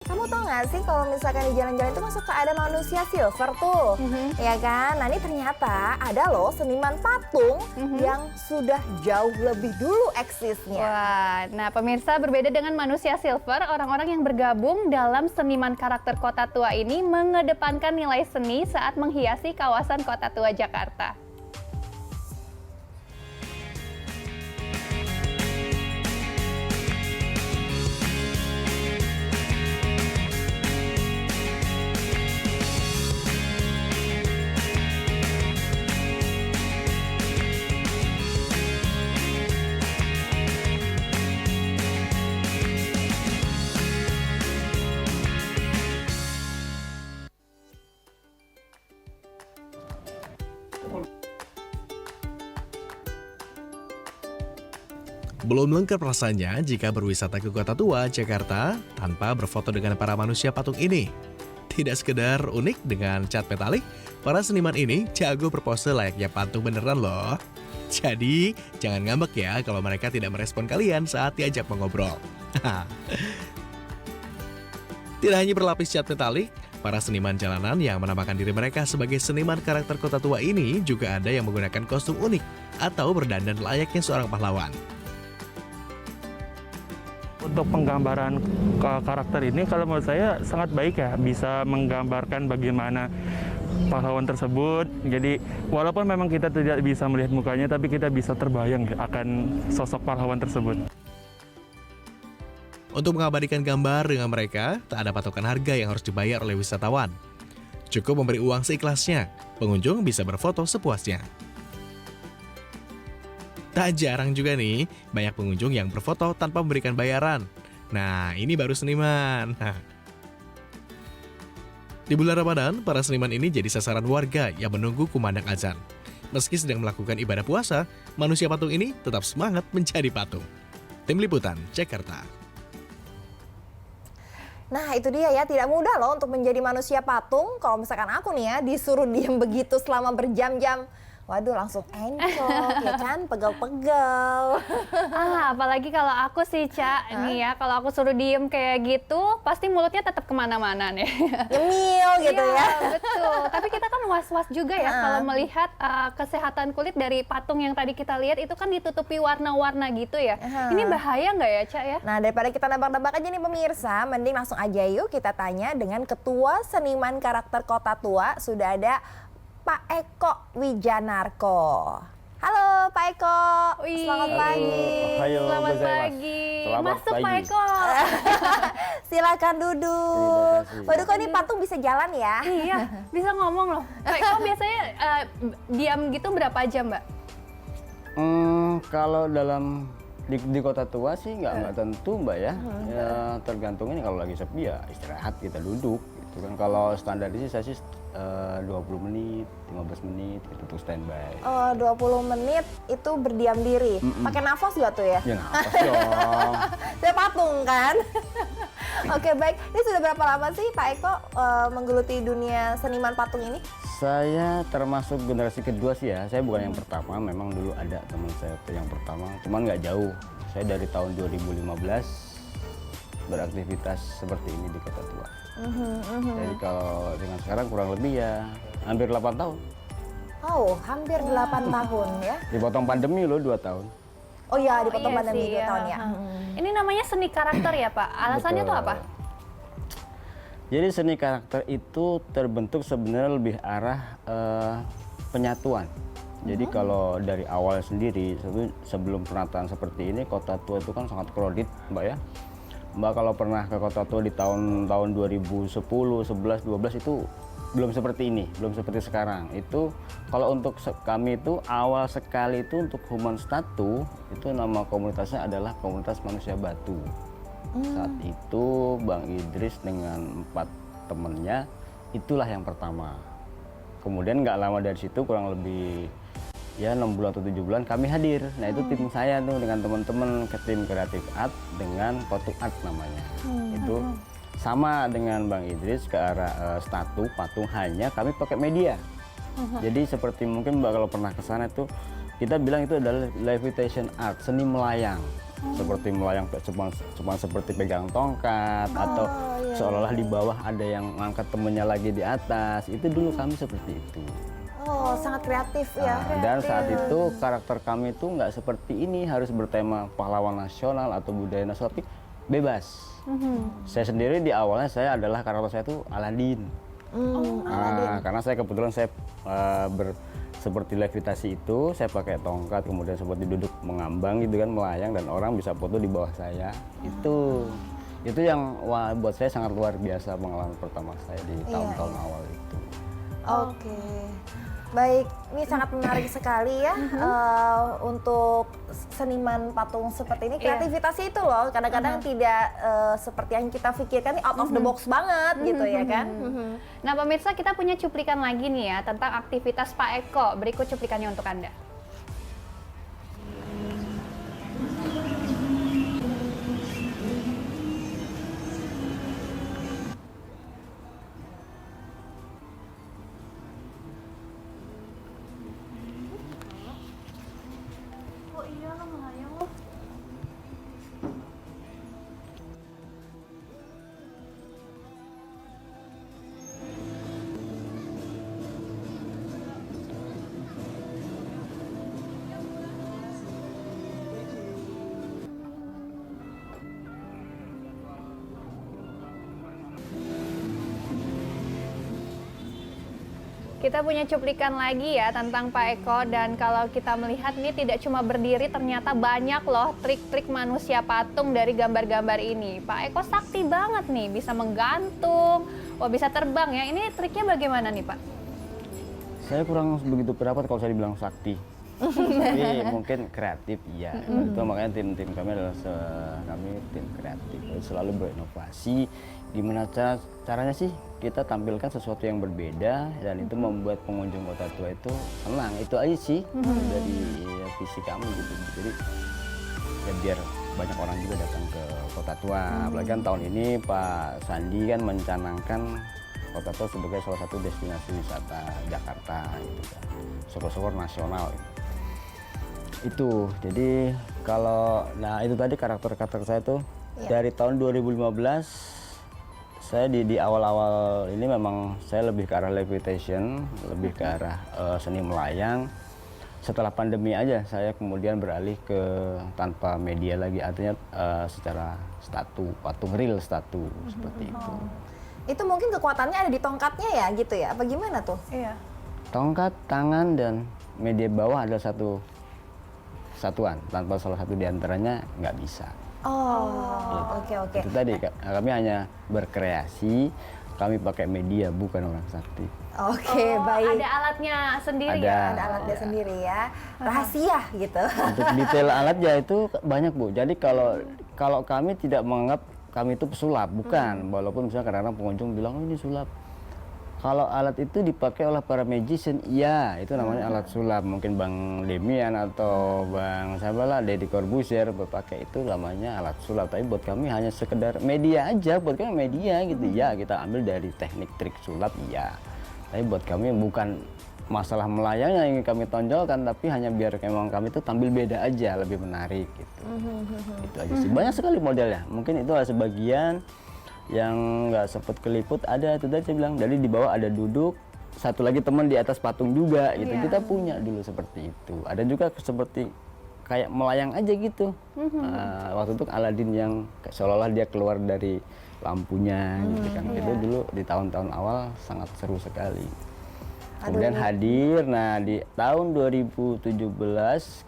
Kamu tau gak sih kalau misalkan di jalan-jalan itu kan suka ada manusia silver tuh, ya kan? Nah ini ternyata ada loh seniman patung yang sudah jauh lebih dulu eksisnya. Wah, nah pemirsa, berbeda dengan manusia silver, orang-orang yang bergabung dalam seniman karakter Kota Tua ini mengedepankan nilai seni saat menghiasi kawasan Kota Tua Jakarta. Belum lengkap rasanya jika berwisata ke Kota Tua, Jakarta, tanpa berfoto dengan para manusia patung ini. Tidak sekedar unik dengan cat metalik, para seniman ini jago berpose layaknya patung beneran loh. Jadi, jangan ngambek ya kalau mereka tidak merespon kalian saat diajak mengobrol. Tidak hanya berlapis cat metalik, para seniman jalanan yang menamakan diri mereka sebagai seniman karakter Kota Tua ini juga ada yang menggunakan kostum unik atau berdandan layaknya seorang pahlawan. Untuk penggambaran karakter ini kalau menurut saya sangat baik ya, bisa menggambarkan bagaimana pahlawan tersebut. Jadi walaupun memang kita tidak bisa melihat mukanya, tapi kita bisa terbayang akan sosok pahlawan tersebut. Untuk mengabadikan gambar dengan mereka, tak ada patokan harga yang harus dibayar oleh wisatawan. Cukup memberi uang seikhlasnya, pengunjung bisa berfoto sepuasnya. Tak jarang juga nih, banyak pengunjung yang berfoto tanpa memberikan bayaran. Nah, ini baru seniman. Di bulan Ramadan, para seniman ini jadi sasaran warga yang menunggu kumandang azan. Meski sedang melakukan ibadah puasa, manusia patung ini tetap semangat mencari patung. Tim Liputan, Jakarta. Nah itu dia ya, tidak mudah loh untuk menjadi manusia patung. Kalau misalkan aku nih ya disuruh diem begitu selama berjam-jam, waduh langsung encok ya kan, pegel-pegel. Apalagi kalau aku sih, Ca, nih ya, kalau aku suruh diem kayak gitu, pasti mulutnya tetap kemana-mana nih. Nyemil gitu Iya, ya. betul. Tapi kita kan was-was juga ya kalau melihat kesehatan kulit dari patung yang tadi kita lihat itu kan ditutupi warna-warna gitu ya. Ini bahaya nggak ya, Ca ya? Nah daripada kita nebak-nebak aja nih pemirsa, mending langsung aja yuk kita tanya dengan Ketua Seniman Karakter Kota Tua. Sudah ada Pak Eko Wijanarko. Halo Pak Eko, selamat pagi. Selamat pagi. Masuk Pak Eko. Silakan duduk. Waduh kok ini patung bisa jalan ya? Iya, bisa ngomong loh. Pak Eko biasanya diam gitu berapa jam, Mbak? Kalau di Kota Tua sih nggak tentu Mbak ya. Ya tergantung ini kalau lagi sepi ya istirahat kita duduk. Gitu kan. Kalau standar sih saya sih 20 menit, 15 menit itu untuk standby. Oh 20 menit itu berdiam diri. Pakai nafas gak tuh ya? Ya nafas dong. Saya patung kan? Oke baik, ini sudah berapa lama sih Pak Eko menggeluti dunia seniman patung ini? Saya termasuk generasi kedua sih ya. Saya bukan yang pertama, memang dulu ada teman saya yang pertama, cuman nggak jauh. Saya dari tahun 2015 beraktivitas seperti ini di Kota Tua. Jadi kalau dengan sekarang kurang lebih ya hampir 8 tahun. Oh, hampir 8 tahun ya? Dipotong pandemi loh 2 tahun. Oh iya, dipotong Iya pandemi sih, 2 tahun ya? Ini namanya seni karakter ya, Pak? Alasannya tuh Betul. apa? Jadi seni karakter itu terbentuk sebenarnya lebih arah penyatuan. Jadi kalau dari awal sendiri, sebelum penataan seperti ini, Kota Tua itu kan sangat kredit, Mbak ya. Mbak kalau pernah ke Kota Tua di tahun 2010, 11, 12 itu belum seperti ini, belum seperti sekarang. Itu kalau untuk kami itu awal sekali itu untuk Human Statue, itu nama komunitasnya adalah Komunitas Manusia Batu. Saat itu Bang Idris dengan 4 temennya, itulah yang pertama. Kemudian nggak lama dari situ, kurang lebih ya 6 bulan atau 7 bulan kami hadir. Nah itu tim saya tuh dengan teman-teman ke tim kreatif art dengan Kotu Art namanya. Itu sama dengan Bang Idris ke arah statu patung, hanya kami pakai media. Jadi seperti mungkin Mbak kalau pernah ke sana tuh kita bilang itu adalah levitation art, seni melayang. seperti melayang cuma seperti pegang tongkat atau seolah-olah di bawah ada yang ngangkat temennya lagi di atas. Itu dulu kami seperti itu. Oh, sangat kreatif ya. Dan saat itu karakter kami itu nggak seperti ini harus bertema pahlawan nasional atau budaya nasional, tapi bebas. Saya sendiri di awalnya saya adalah karakter saya itu Aladin. Karena saya kebetulan saya seperti levitasi itu, saya pakai tongkat kemudian seperti duduk mengambang gitu kan, melayang dan orang bisa foto di bawah saya. Itu yang buat saya sangat luar biasa pengalaman pertama saya di tahun-tahun awal itu. Oke. Baik, ini sangat menarik sekali ya untuk seniman patung seperti ini. Kreativitasnya itu loh, kadang-kadang tidak seperti yang kita pikirkan, ini out of the box banget gitu ya kan. Nah pemirsa, kita punya cuplikan lagi nih ya tentang aktivitas Pak Eko. Berikut cuplikannya untuk Anda. Kita punya cuplikan lagi ya tentang Pak Eko, dan kalau kita melihat ini tidak cuma berdiri, ternyata banyak loh trik-trik manusia patung dari gambar-gambar ini. Pak Eko sakti banget nih, bisa menggantung, bisa terbang ya. Ini triknya bagaimana nih Pak? Saya kurang begitu pendapat kalau saya dibilang sakti. Tapi mungkin kreatif ya. Itu makanya tim-tim kami adalah kami tim kreatif, selalu berinovasi. Gimana caranya sih kita tampilkan sesuatu yang berbeda dan itu membuat pengunjung Kota Tua itu senang. Itu aja sih dari visi kami gitu. Jadi ya biar banyak orang juga datang ke Kota Tua. Apalagi kan tahun ini Pak Sandi kan mencanangkan Kota Tua sebagai salah satu destinasi wisata Jakarta gitu kan. Syukur-syukur nasional itu. Jadi kalau itu tadi karakter-karakter saya tuh dari tahun 2015 saya di awal-awal ini memang saya lebih ke arah levitation, lebih ke arah seni melayang. Setelah pandemi aja saya kemudian beralih ke tanpa media lagi, artinya secara patung real seperti itu. Itu mungkin kekuatannya ada di tongkatnya ya gitu ya, apa gimana tuh? Iya. Tongkat, tangan, dan media bawah adalah satu satuan, tanpa salah satu diantaranya nggak bisa. Oke. Itu tadi kami hanya berkreasi, kami pakai media bukan orang sakti. Oke, baik. Ada alatnya sendiri Ada. Ada alatnya sendiri ya, rahasia gitu. Untuk detail alatnya itu banyak Bu. Jadi kalau kami tidak menganggap kami itu pesulap, bukan. Walaupun misalnya kadang-kadang pengunjung bilang, oh ini sulap. Kalau alat itu dipakai oleh para magician, iya itu namanya alat sulap. Mungkin Bang Demian atau Bang Sabala, Deddy Corbuzier berpakai itu namanya alat sulap. Tapi buat kami hanya sekedar media aja, buat kami media gitu. Ya kita ambil dari teknik trik sulap, iya. Tapi buat kami bukan masalah melayangnya yang ingin kami tonjolkan, tapi hanya biar memang kami itu tampil beda aja, lebih menarik gitu. Itu aja sih. Banyak sekali modelnya. Mungkin itu ada sebagian yang nggak sempat keliput, ada itu tadi saya bilang, dari di bawah ada duduk, satu lagi teman di atas patung juga gitu. Kita punya dulu seperti itu. Ada juga seperti kayak melayang aja gitu. Waktu itu Aladin yang seolah-olah dia keluar dari lampunya gitu kan. Itu dulu di tahun-tahun awal sangat seru sekali. Kemudian hadir, nah di tahun 2017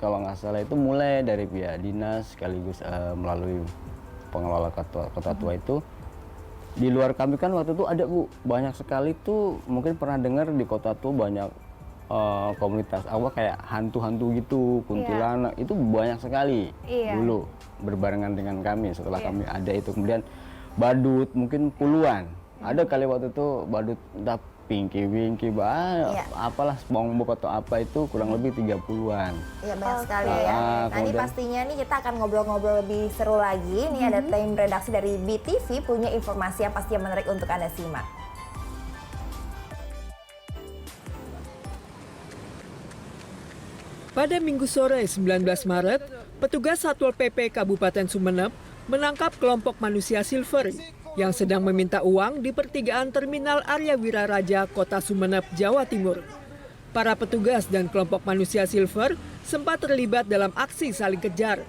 kalau nggak salah itu mulai dari pihak dinas sekaligus melalui pengelola Kota Tua itu. Di luar kami kan waktu itu ada Bu, banyak sekali tuh, mungkin pernah dengar di Kota Tua banyak komunitas kayak hantu-hantu gitu, kuntilanak, itu banyak sekali dulu berbarengan dengan kami setelah kami ada itu. Kemudian badut mungkin puluhan, ada kali waktu itu badut entah Pinky Winky, apalah SpongeBob atau apa itu kurang lebih 30-an. Iya banyak sekali ya. Nah ini pastinya nih kita akan ngobrol-ngobrol lebih seru lagi. Ini ada tim redaksi dari BTV punya informasi yang pastinya menarik untuk Anda simak. Pada Minggu sore 19 Maret, Petugas Satpol PP Kabupaten Sumeneb menangkap kelompok manusia silver yang sedang meminta uang di pertigaan Terminal Arya Wiraraja, Kota Sumeneb, Jawa Timur. Para petugas dan kelompok manusia silver sempat terlibat dalam aksi saling kejar.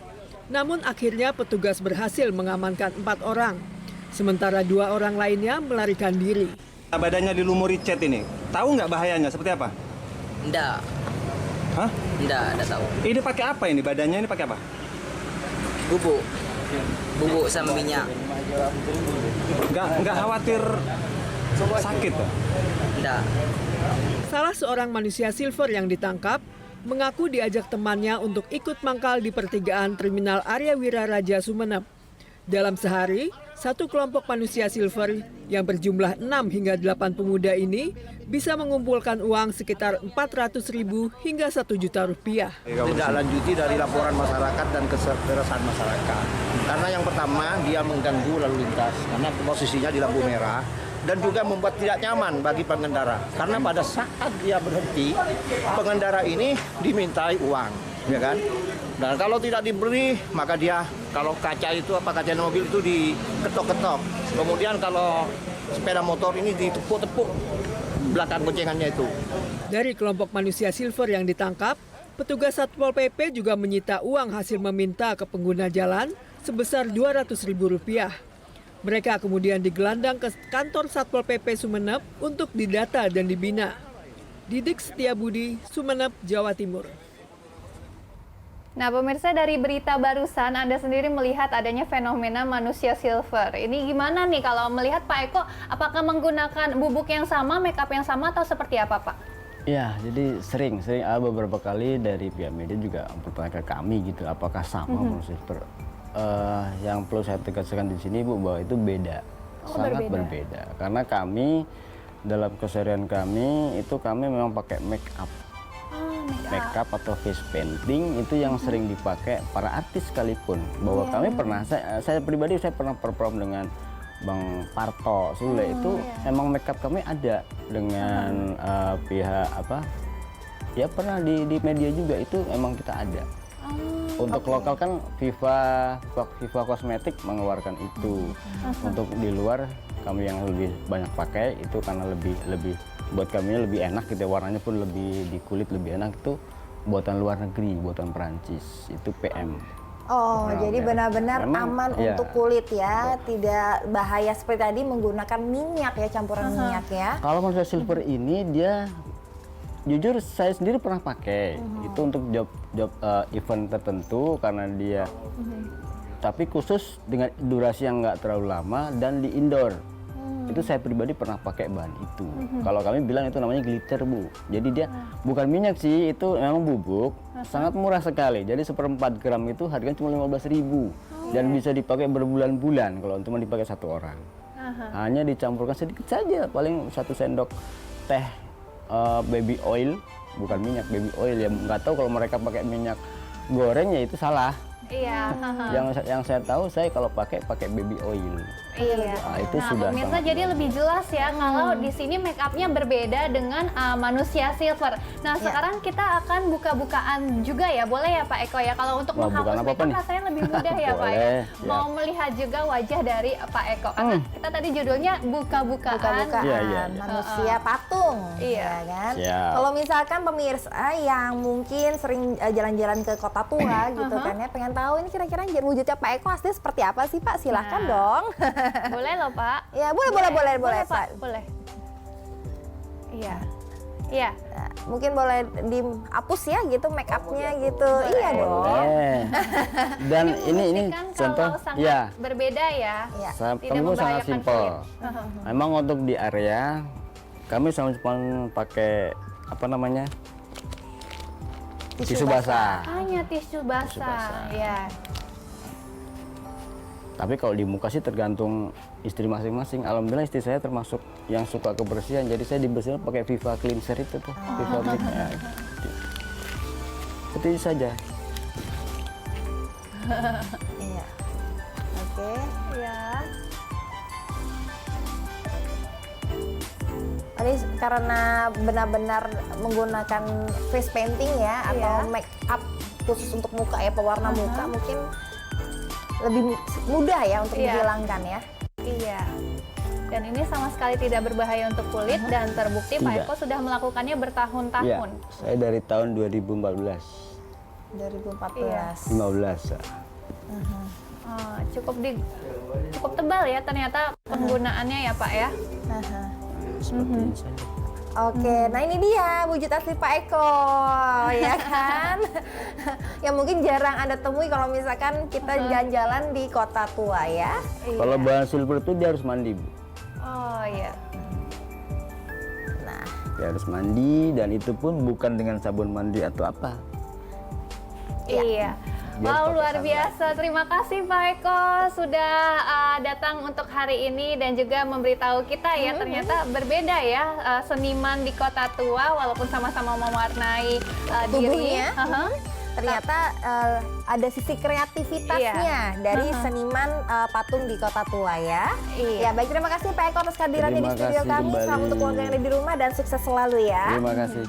Namun akhirnya petugas berhasil mengamankan 4 orang. Sementara 2 orang lainnya melarikan diri. Badannya dilumuri cat ini. Tahu nggak bahayanya seperti apa? Enggak. Hah? Enggak tahu. Ini pakai apa ini? Badannya ini pakai apa? Bubuk. Bubuk sama minyak. Nggak khawatir sakit? Enggak. Salah seorang manusia silver yang ditangkap mengaku diajak temannya untuk ikut mangkal di pertigaan Terminal Arya Wiraraja Sumeneb. Dalam sehari, satu kelompok manusia silver yang berjumlah 6 hingga 8 pemuda ini bisa mengumpulkan uang sekitar 400.000 hingga 1 juta rupiah. Tidak lanjuti dari laporan masyarakat dan keresahan masyarakat. Karena yang pertama dia mengganggu lalu lintas karena posisinya di lampu merah dan juga membuat tidak nyaman bagi pengendara. Karena pada saat dia berhenti, pengendara ini dimintai uang, ya kan? Dan kalau tidak diberi, maka dia kalau kaca mobil itu diketok-ketok. Kemudian kalau sepeda motor ini ditepuk-tepuk belakang boncengannya itu. Dari kelompok manusia silver yang ditangkap, petugas Satpol PP juga menyita uang hasil meminta ke pengguna jalan sebesar Rp200.000. Mereka kemudian digelandang ke kantor Satpol PP Sumeneb untuk didata dan dibina. Didik Setiabudi, Sumeneb, Jawa Timur. Nah, pemirsa, dari berita barusan Anda sendiri melihat adanya fenomena manusia silver. Ini gimana nih kalau melihat Pak Eko, apakah menggunakan bubuk yang sama, make up yang sama, atau seperti apa, Pak? Ya, jadi sering beberapa kali dari pihak media juga bertanya ke kami gitu, apakah sama manusia silver? Yang perlu saya tegaskan di sini Bu, bahwa itu beda, sangat berbeda. Karena kami dalam keseharian kami itu kami memang pakai make up. Make up atau face painting itu yang sering dipakai para artis sekalipun. Bahwa kami pernah, saya pribadi saya pernah perform dengan Bang Parto Sule itu emang make up kami ada dengan pihak ya pernah di media juga itu emang kita ada. Untuk lokal kan Viva Kosmetik mengeluarkan itu. Untuk di luar kami yang lebih banyak pakai itu karena lebih buat kami lebih enak gitu, warnanya pun lebih di kulit lebih enak, itu buatan luar negeri, buatan Perancis, itu PM. Oh, jadi benar-benar Memang, aman ya. untuk kulit ya, tidak bahaya seperti tadi menggunakan minyak ya, campuran minyak ya. Kalau manusia silver ini dia jujur saya sendiri pernah pakai itu untuk job event tertentu karena dia tapi khusus dengan durasi yang nggak terlalu lama dan di indoor. Itu saya pribadi pernah pakai bahan itu. Kalau kami bilang itu namanya glitter Bu. Jadi dia bukan minyak sih, itu memang bubuk, sangat murah sekali. Jadi 1/4 gram itu harganya cuma 15.000 dan bisa dipakai berbulan-bulan kalau cuma dipakai 1 orang. Hanya dicampurkan sedikit saja, paling 1 sendok teh baby oil, bukan minyak, baby oil ya. Nggak tahu kalau mereka pakai minyak goreng ya itu salah. Iya. Yang saya tahu saya kalau pakai baby oil. Iya. Nah, itu Nah, sudah pemirsa sangat jadi lebih jelas ya kalau di sini make up-nya berbeda dengan manusia silver. Nah, sekarang kita akan buka-bukaan juga ya. Boleh ya Pak Eko ya? Kalau untuk Wah, menghapus bukan make apa-apa up nih. rasanya lebih mudah ya Pak ya. Boleh, Mau melihat juga wajah dari Pak Eko. Karena kita tadi judulnya buka-bukaan. Buka-bukaan Iya, iya. manusia patung, Iya. ya kan? Siap. Kalau misalkan pemirsa yang mungkin sering jalan-jalan ke kota tua gitu kan ya, pengen tahu ini kira-kira wujudnya Pak Eko asli seperti apa sih Pak? Silahkan dong. Boleh loh Pak. Ya boleh Pak. Boleh. Iya. Iya. Nah, mungkin boleh dihapus ya gitu make up-nya gitu. Iya dong. Boleh. Dan ini Kan contoh kalau sangat ya. berbeda ya. Ya. Tidak Kami sangat membahayakan simpel. kulit. Memang untuk di area kami sama cuma pakai apa namanya? Tisu basah. Hanya tisu basah. Ya. Tapi kalau di muka sih tergantung istri masing-masing. Alhamdulillah istri saya termasuk yang suka kebersihan. Jadi saya dibersihin pakai Viva Cleanser itu tuh. Viva Mix. Ya, seperti itu saja. Iya. Oke. Ya. Ini karena benar-benar menggunakan face painting ya atau make up khusus untuk muka ya, pewarna muka mungkin lebih mudah ya untuk Iya. dihilangkan ya. Iya. Dan ini sama sekali tidak berbahaya untuk kulit dan terbukti Pak Tidak. Eko sudah melakukannya Iya, bertahun-tahun. saya dari tahun 2014, 2014. 15. Oh, cukup tebal ya ternyata penggunaannya ya Pak ya. Aha. Seperti ini saja. Oke, nah ini dia wujud asli Pak Eko, ya kan? Yang mungkin jarang Anda temui kalau misalkan kita jalan-jalan di Kota Tua ya. Kalau bahan silver itu dia harus mandi, Bu. Oh iya. Nah, Dia harus mandi dan itu pun bukan dengan sabun mandi atau apa. Iya. Biar Wow, pakai luar sunlight. biasa. Terima kasih Pak Eko sudah datang untuk hari ini dan juga memberitahu kita ya ternyata berbeda ya seniman di Kota Tua walaupun sama-sama mewarnai diri. Tubuhnya. Aha. ternyata ada sisi kreativitasnya dari seniman patung di Kota Tua ya. Iya. Ya, baik, terima kasih Pak Eko atas kehadirannya di Terima studio kasih kami. Selamat kembali. untuk keluarga yang ada di rumah dan sukses selalu ya. Terima kasih.